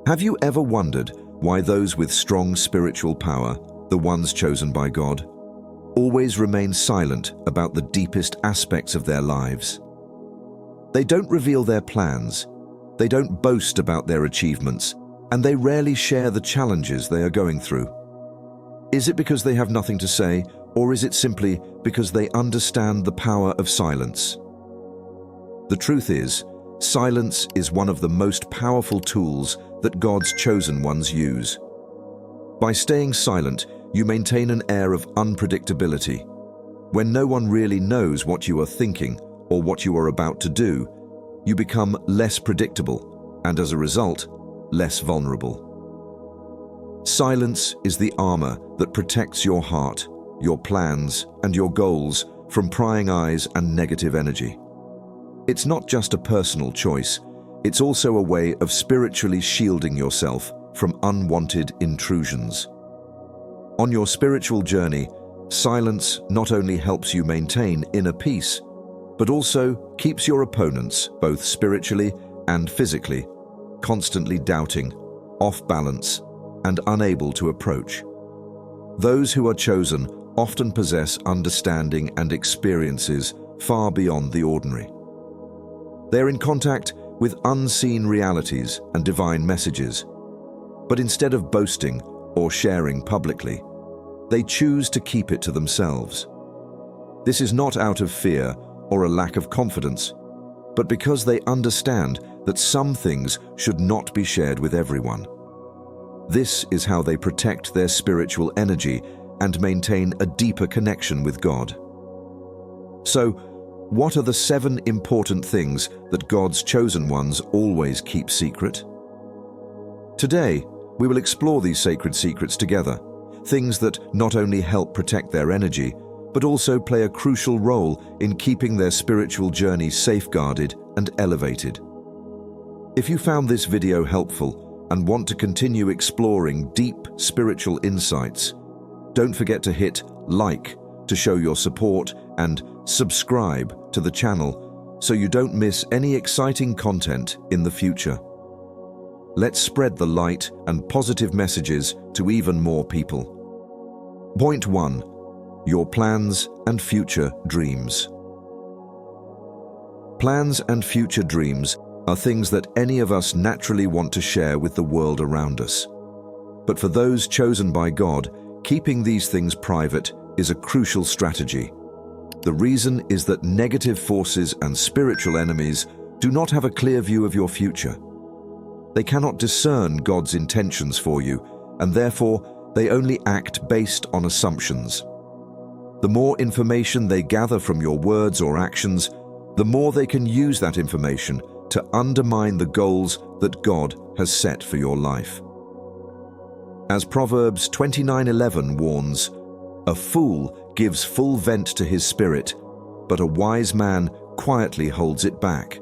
Have you ever wondered why those with strong spiritual power, the ones chosen by God, always remain silent about the deepest aspects of their lives? They don't reveal their plans, they don't boast about their achievements, and they rarely share the challenges they are going through. Is it because they have nothing to say, or is it simply because they understand the power of silence? The truth is, silence is one of the most powerful tools that God's chosen ones use. By staying silent, you maintain an air of unpredictability. When no one really knows what you are thinking or what you are about to do, you become less predictable and, as a result, less vulnerable. Silence is the armor that protects your heart, your plans, and your goals from prying eyes and negative energy. It's not just a personal choice, it's also a way of spiritually shielding yourself from unwanted intrusions. On your spiritual journey, silence not only helps you maintain inner peace, but also keeps your opponents, both spiritually and physically, constantly doubting, off balance, and unable to approach. Those who are chosen often possess understanding and experiences far beyond the ordinary. They're in contact with unseen realities and divine messages, but instead of boasting or sharing publicly, they choose to keep it to themselves. This is not out of fear or a lack of confidence, but because they understand that some things should not be shared with everyone. This is how they protect their spiritual energy and maintain a deeper connection with God. So, what are the 7 important things that God's chosen ones always keep secret? Today, we will explore these sacred secrets together, things that not only help protect their energy, but also play a crucial role in keeping their spiritual journey safeguarded and elevated. If you found this video helpful and want to continue exploring deep spiritual insights, don't forget to hit like to show your support and subscribe to the channel so you don't miss any exciting content in the future. Let's spread the light and positive messages to even more people. Point 1. Your plans and future dreams. Plans and future dreams are things that any of us naturally want to share with the world around us. But for those chosen by God, keeping these things private is a crucial strategy. The reason is that negative forces and spiritual enemies do not have a clear view of your future. They cannot discern God's intentions for you, and therefore they only act based on assumptions. The more information they gather from your words or actions, the more they can use that information to undermine the goals that God has set for your life. As Proverbs 29:11 warns, "A fool gives full vent to his spirit, but a wise man quietly holds it back."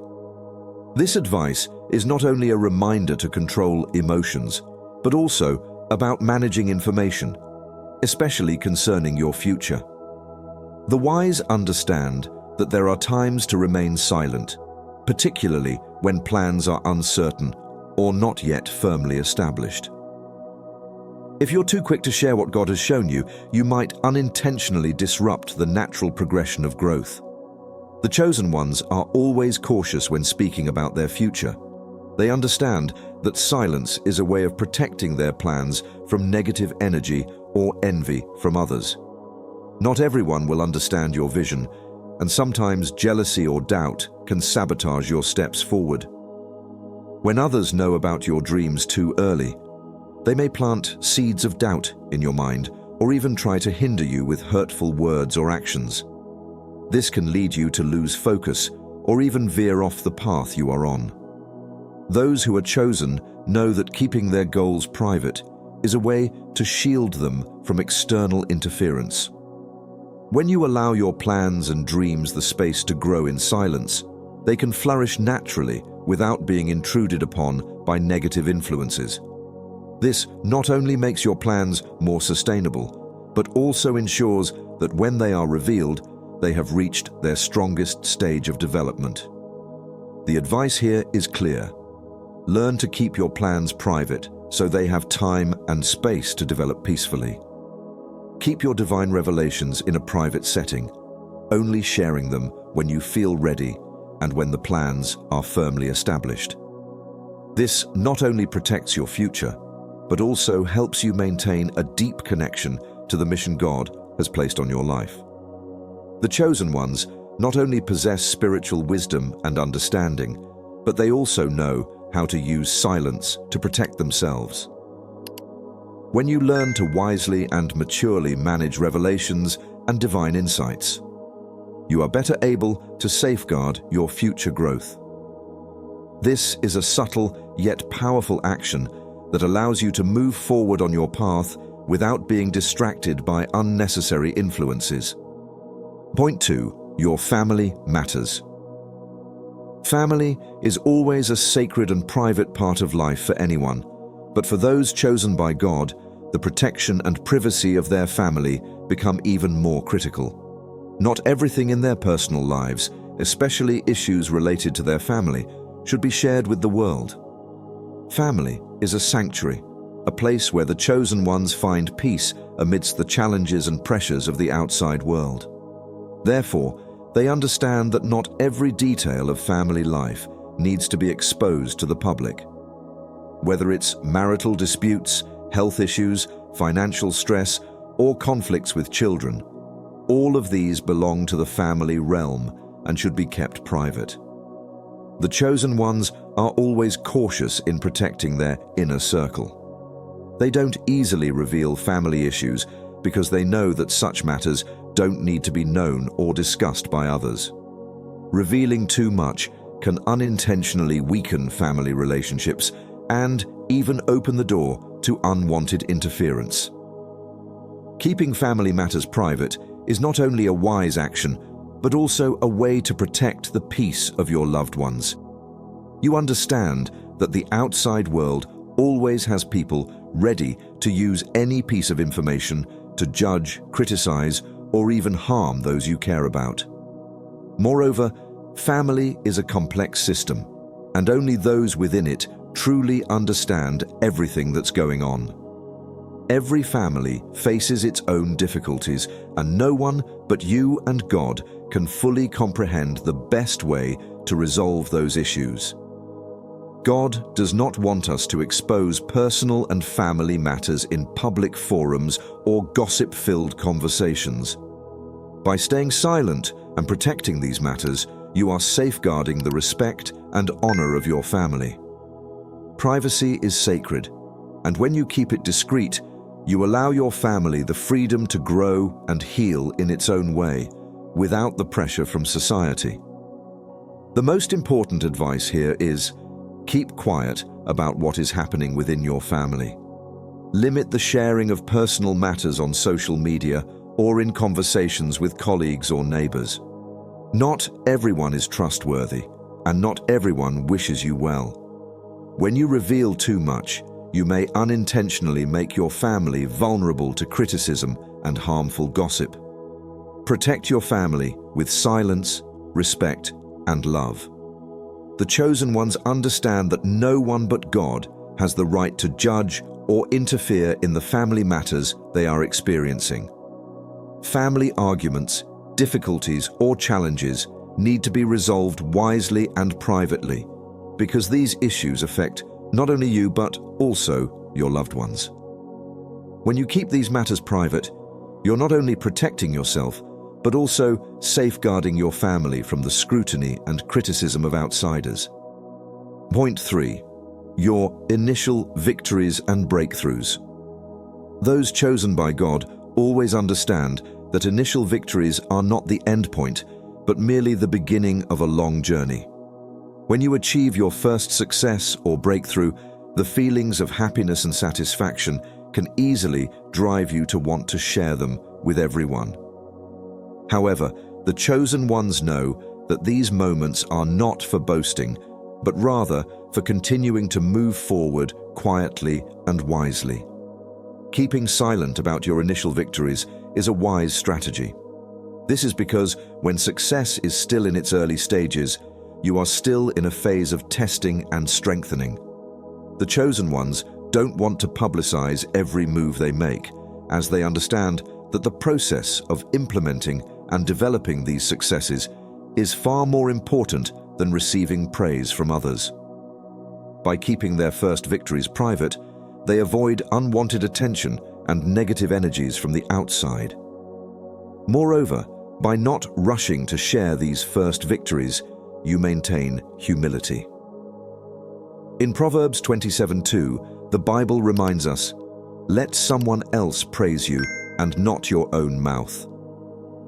This advice is not only a reminder to control emotions, but also about managing information, especially concerning your future. The wise understand that there are times to remain silent, particularly when plans are uncertain or not yet firmly established. If you're too quick to share what God has shown you, you might unintentionally disrupt the natural progression of growth. The chosen ones are always cautious when speaking about their future. They understand that silence is a way of protecting their plans from negative energy or envy from others. Not everyone will understand your vision, and sometimes jealousy or doubt can sabotage your steps forward. When others know about your dreams too early, they may plant seeds of doubt in your mind or even try to hinder you with hurtful words or actions. This can lead you to lose focus or even veer off the path you are on. Those who are chosen know that keeping their goals private is a way to shield them from external interference. When you allow your plans and dreams the space to grow in silence, they can flourish naturally without being intruded upon by negative influences. This not only makes your plans more sustainable, but also ensures that when they are revealed, they have reached their strongest stage of development. The advice here is clear. Learn to keep your plans private so they have time and space to develop peacefully. Keep your divine revelations in a private setting, only sharing them when you feel ready and when the plans are firmly established. This not only protects your future, but also helps you maintain a deep connection to the mission God has placed on your life. The chosen ones not only possess spiritual wisdom and understanding, but they also know how to use silence to protect themselves. When you learn to wisely and maturely manage revelations and divine insights, you are better able to safeguard your future growth. This is a subtle yet powerful action that allows you to move forward on your path without being distracted by unnecessary influences. Point 2. Your family matters. Family is always a sacred and private part of life for anyone, but for those chosen by God, the protection and privacy of their family become even more critical. Not everything in their personal lives, especially issues related to their family, should be shared with the world. Family is a sanctuary, a place where the chosen ones find peace amidst the challenges and pressures of the outside world. Therefore, they understand that not every detail of family life needs to be exposed to the public. Whether it's marital disputes, health issues, financial stress, or conflicts with children, all of these belong to the family realm and should be kept private. The chosen ones are always cautious in protecting their inner circle. They don't easily reveal family issues because they know that such matters don't need to be known or discussed by others. Revealing too much can unintentionally weaken family relationships and even open the door to unwanted interference. Keeping family matters private is not only a wise action, but also a way to protect the peace of your loved ones. You understand that the outside world always has people ready to use any piece of information to judge, criticize, or even harm those you care about. Moreover, family is a complex system, and only those within it truly understand everything that's going on. Every family faces its own difficulties, and no one but you and God can fully comprehend the best way to resolve those issues. God does not want us to expose personal and family matters in public forums or gossip-filled conversations. By staying silent and protecting these matters, you are safeguarding the respect and honor of your family. Privacy is sacred, and when you keep it discreet, you allow your family the freedom to grow and heal in its own way, without the pressure from society. The most important advice here is, keep quiet about what is happening within your family. Limit the sharing of personal matters on social media or in conversations with colleagues or neighbors. Not everyone is trustworthy, and not everyone wishes you well. When you reveal too much, you may unintentionally make your family vulnerable to criticism and harmful gossip. Protect your family with silence, respect, and love. The chosen ones understand that no one but God has the right to judge or interfere in the family matters they are experiencing. Family arguments, difficulties, or challenges need to be resolved wisely and privately, because these issues affect not only you but also your loved ones. When you keep these matters private, you're not only protecting yourself, but also safeguarding your family from the scrutiny and criticism of outsiders. Point 3. Your initial victories and breakthroughs. Those chosen by God always understand that initial victories are not the end point, but merely the beginning of a long journey. When you achieve your first success or breakthrough, the feelings of happiness and satisfaction can easily drive you to want to share them with everyone. However, the chosen ones know that these moments are not for boasting, but rather for continuing to move forward quietly and wisely. Keeping silent about your initial victories is a wise strategy. This is because when success is still in its early stages, you are still in a phase of testing and strengthening. The chosen ones don't want to publicize every move they make, as they understand that the process of implementing and developing these successes is far more important than receiving praise from others. By keeping their first victories private, they avoid unwanted attention and negative energies from the outside. Moreover, by not rushing to share these first victories, you maintain humility. In Proverbs 27:2, the Bible reminds us, "Let someone else praise you and not your own mouth."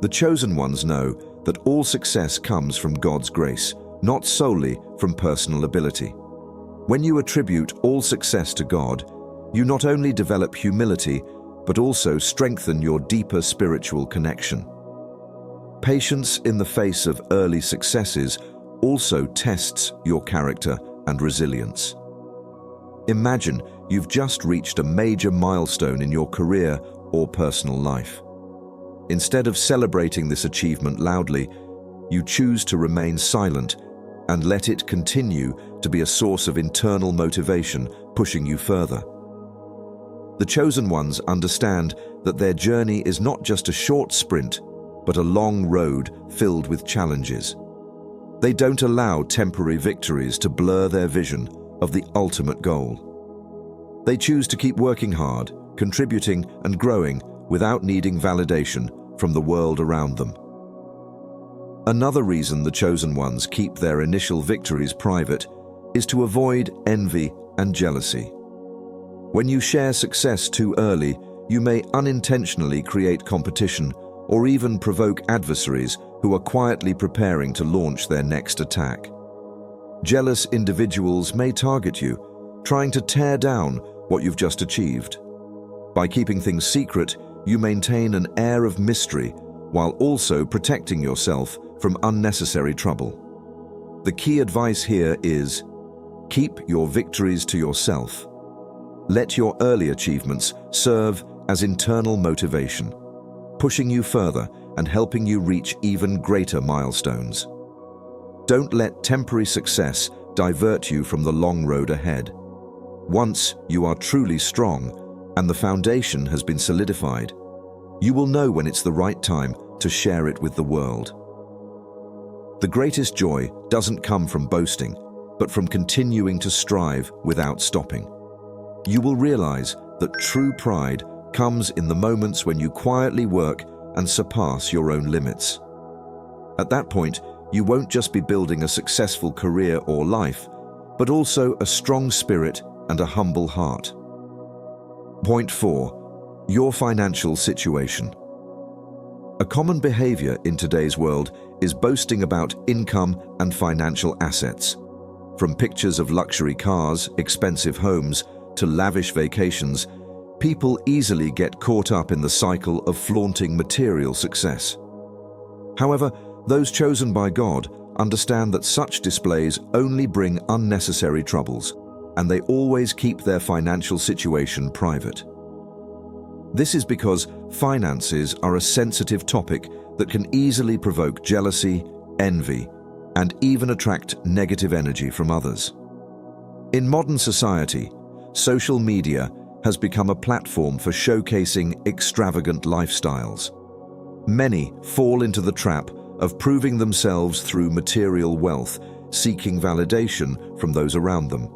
The chosen ones know that all success comes from God's grace, not solely from personal ability. When you attribute all success to God, you not only develop humility, but also strengthen your deeper spiritual connection. Patience in the face of early successes also tests your character and resilience. Imagine you've just reached a major milestone in your career or personal life. Instead of celebrating this achievement loudly, you choose to remain silent and let it continue to be a source of internal motivation, pushing you further. The chosen ones understand that their journey is not just a short sprint, but a long road filled with challenges. They don't allow temporary victories to blur their vision of the ultimate goal. They choose to keep working hard, contributing and growing without needing validation from the world around them. Another reason the chosen ones keep their initial victories private is to avoid envy and jealousy. When you share success too early, you may unintentionally create competition or even provoke adversaries who are quietly preparing to launch their next attack. Jealous individuals may target you, trying to tear down what you've just achieved. By keeping things secret, you maintain an air of mystery while also protecting yourself from unnecessary trouble. The key advice here is, keep your victories to yourself. Let your early achievements serve as internal motivation, pushing you further and helping you reach even greater milestones. Don't let temporary success divert you from the long road ahead. Once you are truly strong and the foundation has been solidified, you will know when it's the right time to share it with the world. The greatest joy doesn't come from boasting, but from continuing to strive without stopping. You will realize that true pride comes in the moments when you quietly work and surpass your own limits. At that point, you won't just be building a successful career or life, but also a strong spirit and a humble heart. Point 4. Your financial situation. A common behavior in today's world is boasting about income and financial assets. From pictures of luxury cars, expensive homes, to lavish vacations, people easily get caught up in the cycle of flaunting material success. However, those chosen by God understand that such displays only bring unnecessary troubles, and they always keep their financial situation private. This is because finances are a sensitive topic that can easily provoke jealousy, envy, and even attract negative energy from others. In modern society, social media has become a platform for showcasing extravagant lifestyles. Many fall into the trap of proving themselves through material wealth, seeking validation from those around them.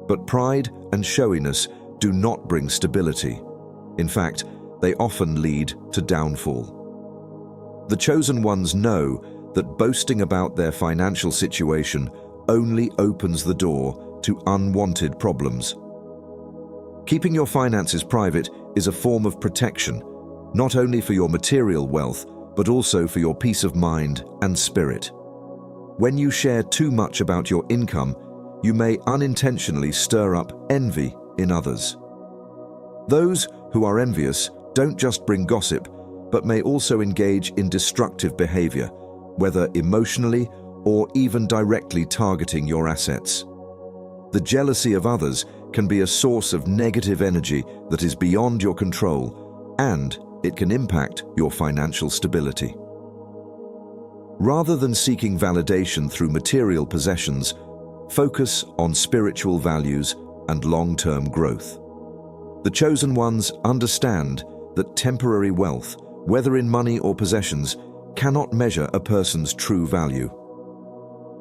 But pride and showiness do not bring stability. In fact, they often lead to downfall. The chosen ones know that boasting about their financial situation only opens the door to unwanted problems. Keeping your finances private is a form of protection, not only for your material wealth, but also for your peace of mind and spirit. When you share too much about your income, you may unintentionally stir up envy in others. Those who are envious don't just bring gossip, but may also engage in destructive behavior, whether emotionally or even directly targeting your assets. The jealousy of others can be a source of negative energy that is beyond your control, and it can impact your financial stability. Rather than seeking validation through material possessions, focus on spiritual values and long-term growth. The chosen ones understand that temporary wealth, whether in money or possessions, cannot measure a person's true value.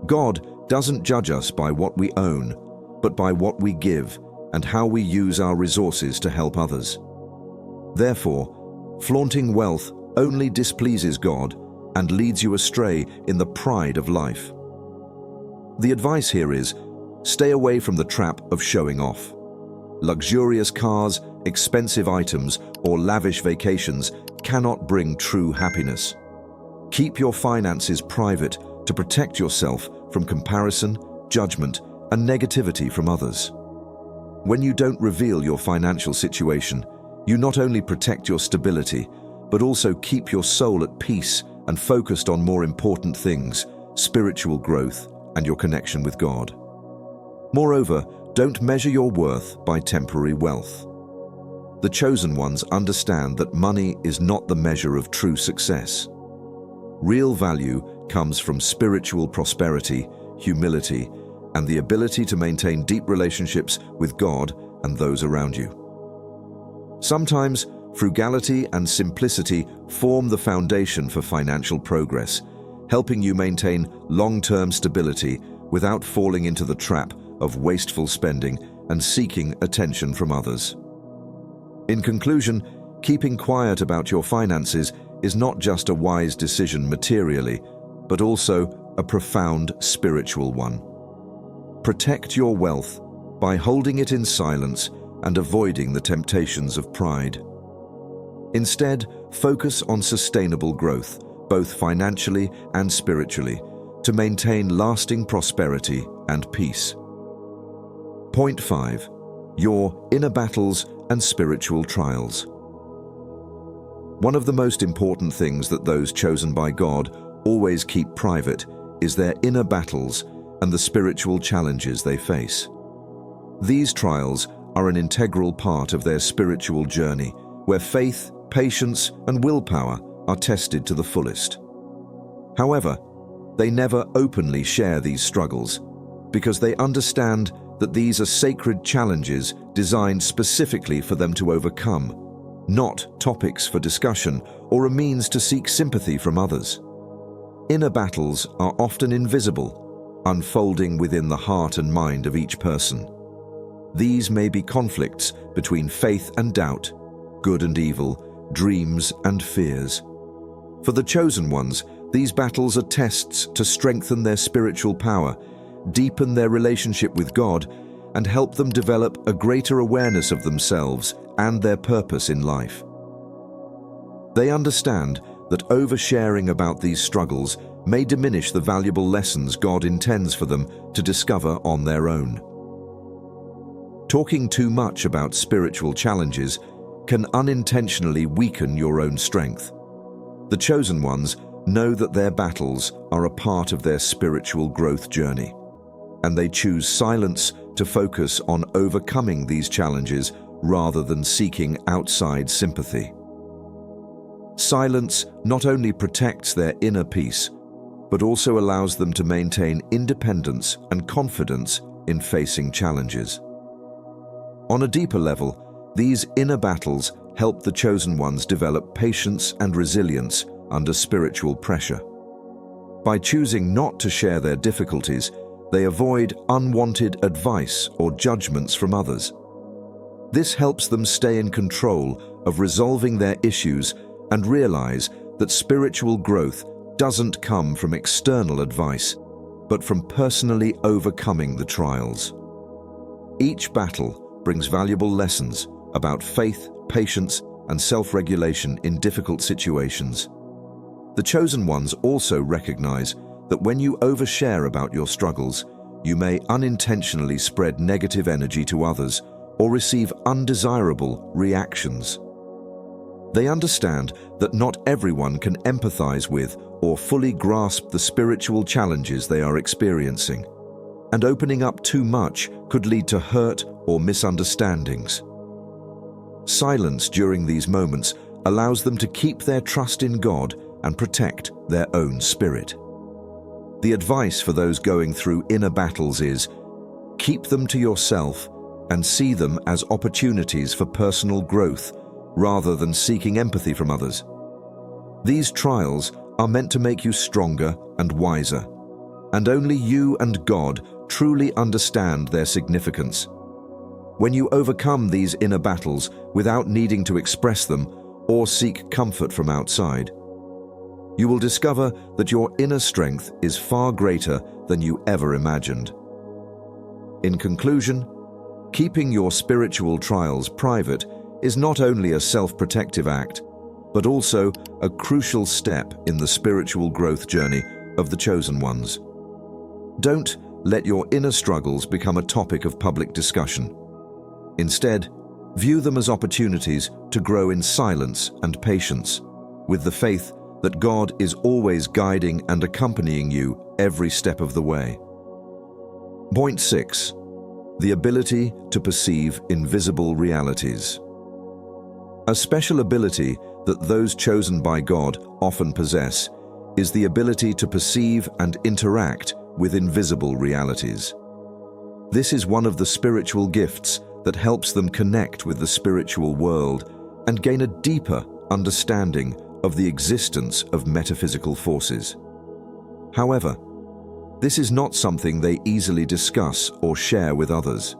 God doesn't judge us by what we own, but by what we give and how we use our resources to help others. Therefore, flaunting wealth only displeases God and leads you astray in the pride of life. The advice here is, stay away from the trap of showing off. Luxurious cars, expensive items, or lavish vacations cannot bring true happiness. Keep your finances private to protect yourself from comparison, judgment, and negativity from others. When you don't reveal your financial situation, you not only protect your stability, but also keep your soul at peace and focused on more important things, spiritual growth, and your connection with God. Moreover, don't measure your worth by temporary wealth. The chosen ones understand that money is not the measure of true success. Real value comes from spiritual prosperity, humility, and the ability to maintain deep relationships with God and those around you. Sometimes, frugality and simplicity form the foundation for financial progress, helping you maintain long-term stability without falling into the trap of wasteful spending and seeking attention from others. In conclusion, keeping quiet about your finances is not just a wise decision materially, but also a profound spiritual one. Protect your wealth by holding it in silence and avoiding the temptations of pride. Instead, focus on sustainable growth, both financially and spiritually, to maintain lasting prosperity and peace. Point 5. Your inner battles and spiritual trials. One of the most important things that those chosen by God always keep private is their inner battles and the spiritual challenges they face. These trials are an integral part of their spiritual journey, where faith, patience, and willpower are tested to the fullest. However, they never openly share these struggles because they understand that these are sacred challenges designed specifically for them to overcome, not topics for discussion or a means to seek sympathy from others. Inner battles are often invisible, unfolding within the heart and mind of each person. These may be conflicts between faith and doubt, good and evil, dreams and fears. For the chosen ones, these battles are tests to strengthen their spiritual power, deepen their relationship with God, and help them develop a greater awareness of themselves and their purpose in life. They understand that oversharing about these struggles may diminish the valuable lessons God intends for them to discover on their own. Talking too much about spiritual challenges can unintentionally weaken your own strength. The chosen ones know that their battles are a part of their spiritual growth journey, and they choose silence to focus on overcoming these challenges rather than seeking outside sympathy. Silence not only protects their inner peace, but also allows them to maintain independence and confidence in facing challenges. On a deeper level, these inner battles help the chosen ones develop patience and resilience under spiritual pressure. By choosing not to share their difficulties, they avoid unwanted advice or judgments from others. This helps them stay in control of resolving their issues and realize that spiritual growth doesn't come from external advice, but from personally overcoming the trials. Each battle brings valuable lessons about faith, patience, and self-regulation in difficult situations. The chosen ones also recognize that when you overshare about your struggles, you may unintentionally spread negative energy to others or receive undesirable reactions. They understand that not everyone can empathize with or fully grasp the spiritual challenges they are experiencing, and opening up too much could lead to hurt or misunderstandings. Silence during these moments allows them to keep their trust in God and protect their own spirit. The advice for those going through inner battles is, keep them to yourself and see them as opportunities for personal growth rather than seeking empathy from others. These trials are meant to make you stronger and wiser, and only you and God truly understand their significance. When you overcome these inner battles without needing to express them or seek comfort from outside, you will discover that your inner strength is far greater than you ever imagined. In conclusion, keeping your spiritual trials private is not only a self-protective act, but also a crucial step in the spiritual growth journey of the chosen ones. Don't let your inner struggles become a topic of public discussion. Instead, view them as opportunities to grow in silence and patience, with the faith that God is always guiding and accompanying you every step of the way. Point 6. The ability to perceive invisible realities. A special ability that those chosen by God often possess is the ability to perceive and interact with invisible realities. This is one of the spiritual gifts that helps them connect with the spiritual world and gain a deeper understanding of the existence of metaphysical forces. However, this is not something they easily discuss or share with others.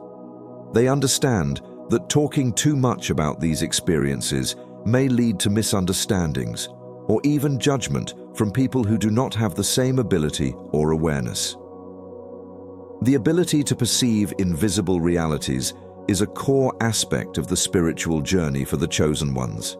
They understand that talking too much about these experiences may lead to misunderstandings or even judgment from people who do not have the same ability or awareness. The ability to perceive invisible realities is a core aspect of the spiritual journey for the chosen ones.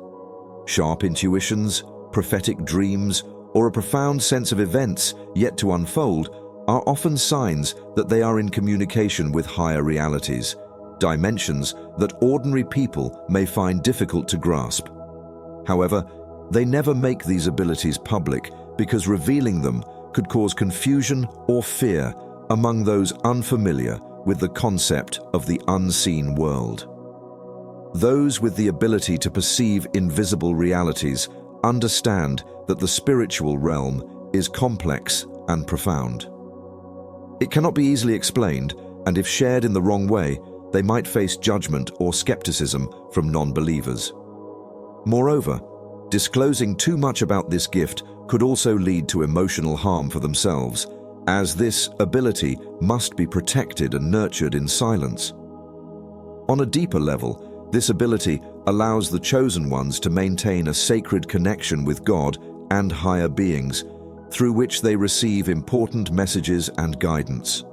Sharp intuitions, prophetic dreams, or a profound sense of events yet to unfold are often signs that they are in communication with higher realities, dimensions that ordinary people may find difficult to grasp. However, they never make these abilities public because revealing them could cause confusion or fear among those unfamiliar with the concept of the unseen world. Those with the ability to perceive invisible realities understand that the spiritual realm is complex and profound. It cannot be easily explained, and if shared in the wrong way, they might face judgment or skepticism from non-believers. Moreover, disclosing too much about this gift could also lead to emotional harm for themselves, as this ability must be protected and nurtured in silence. On a deeper level, this ability allows the chosen ones to maintain a sacred connection with God and higher beings, through which they receive important messages and guidance.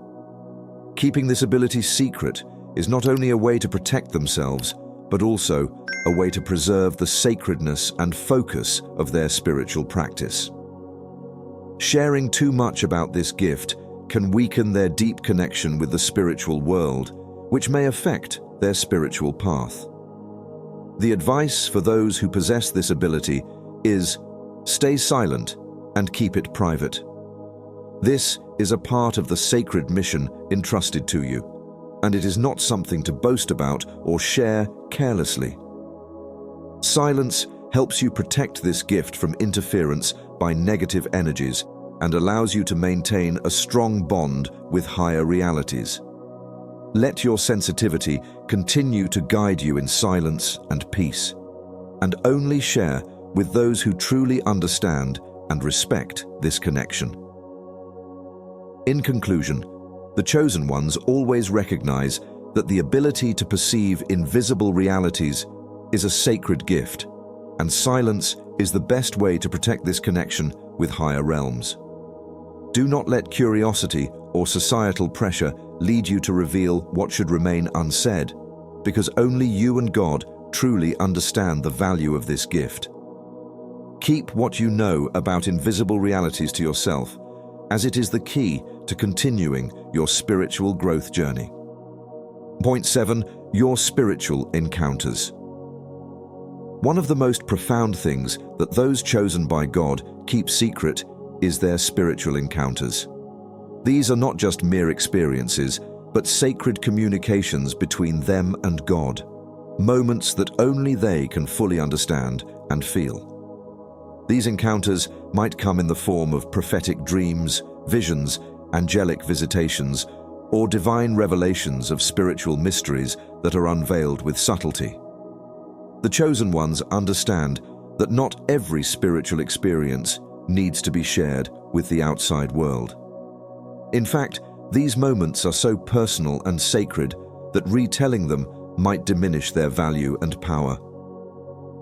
Keeping this ability secret is not only a way to protect themselves, but also a way to preserve the sacredness and focus of their spiritual practice. Sharing too much about this gift can weaken their deep connection with the spiritual world, which may affect their spiritual path. The advice for those who possess this ability is: stay silent and keep it private. This is a part of the sacred mission entrusted to you, and it is not something to boast about or share carelessly. Silence helps you protect this gift from interference by negative energies and allows you to maintain a strong bond with higher realities. Let your sensitivity continue to guide you in silence and peace, and only share with those who truly understand and respect this connection. In conclusion, the chosen ones always recognize that the ability to perceive invisible realities is a sacred gift, and silence is the best way to protect this connection with higher realms. Do not let curiosity or societal pressure lead you to reveal what should remain unsaid, because only you and God truly understand the value of this gift. Keep what you know about invisible realities to yourself, as it is the key to continuing your spiritual growth journey. Point 7. Your spiritual encounters. One of the most profound things that those chosen by God keep secret is their spiritual encounters. These are not just mere experiences, but sacred communications between them and God, moments that only they can fully understand and feel. These encounters might come in the form of prophetic dreams, visions, angelic visitations, or divine revelations of spiritual mysteries that are unveiled with subtlety. The chosen ones understand that not every spiritual experience needs to be shared with the outside world. In fact, these moments are so personal and sacred that retelling them might diminish their value and power.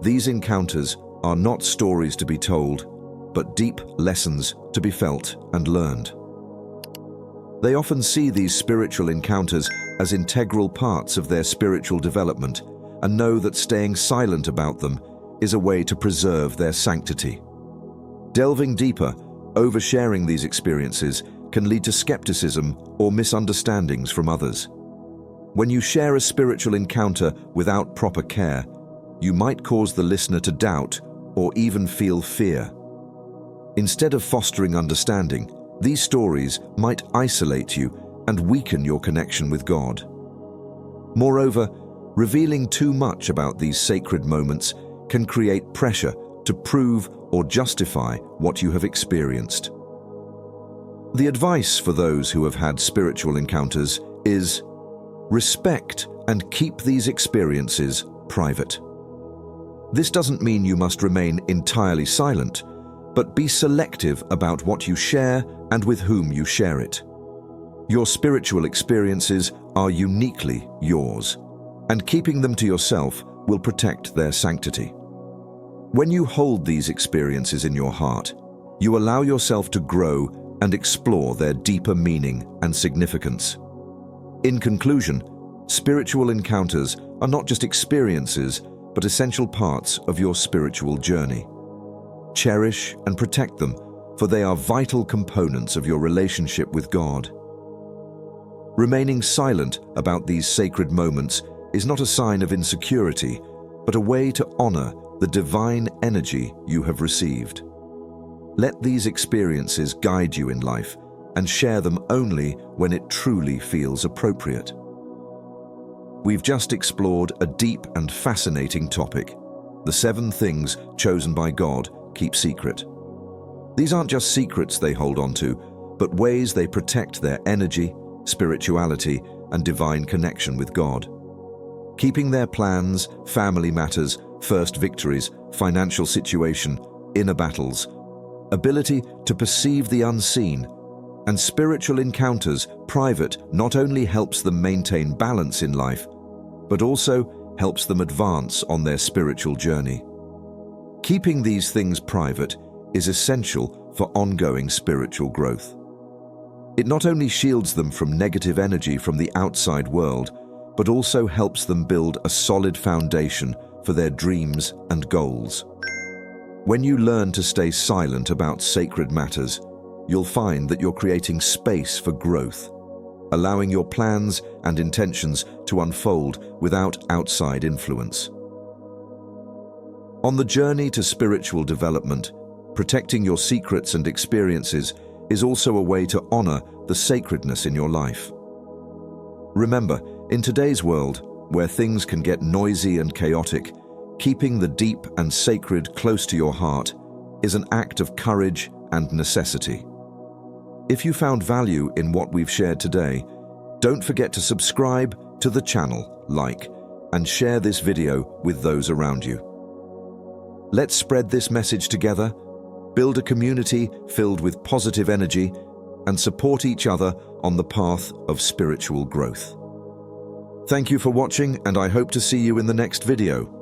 These encounters are not stories to be told, but deep lessons to be felt and learned. They often see these spiritual encounters as integral parts of their spiritual development and know that staying silent about them is a way to preserve their sanctity. Delving deeper, oversharing these experiences can lead to skepticism or misunderstandings from others. When you share a spiritual encounter without proper care, you might cause the listener to doubt or even feel fear. Instead of fostering understanding, these stories might isolate you and weaken your connection with God. Moreover, revealing too much about these sacred moments can create pressure to prove or justify what you have experienced. The advice for those who have had spiritual encounters is: respect and keep these experiences private. This doesn't mean you must remain entirely silent, but be selective about what you share and with whom you share it. Your spiritual experiences are uniquely yours, and keeping them to yourself will protect their sanctity. When you hold these experiences in your heart, you allow yourself to grow and explore their deeper meaning and significance. In conclusion, spiritual encounters are not just experiences, but essential parts of your spiritual journey. Cherish and protect them, for they are vital components of your relationship with God. Remaining silent about these sacred moments is not a sign of insecurity, but a way to honor the divine energy you have received. Let these experiences guide you in life and share them only when it truly feels appropriate. We've just explored a deep and fascinating topic: the 7 things chosen by God keep secret. These aren't just secrets they hold on to, but ways they protect their energy, spirituality, and divine connection with God. Keeping their plans, family matters, first victories, financial situation, inner battles, ability to perceive the unseen, and spiritual encounters private not only helps them maintain balance in life, but also helps them advance on their spiritual journey. Keeping these things private is essential for ongoing spiritual growth. It not only shields them from negative energy from the outside world, but also helps them build a solid foundation for their dreams and goals. When you learn to stay silent about sacred matters, you'll find that you're creating space for growth, allowing your plans and intentions to unfold without outside influence. On the journey to spiritual development, protecting your secrets and experiences is also a way to honor the sacredness in your life. Remember, in today's world, where things can get noisy and chaotic, keeping the deep and sacred close to your heart is an act of courage and necessity. If you found value in what we've shared today, don't forget to subscribe to the channel, like, and share this video with those around you. Let's spread this message together, build a community filled with positive energy, and support each other on the path of spiritual growth. Thank you for watching, and I hope to see you in the next video.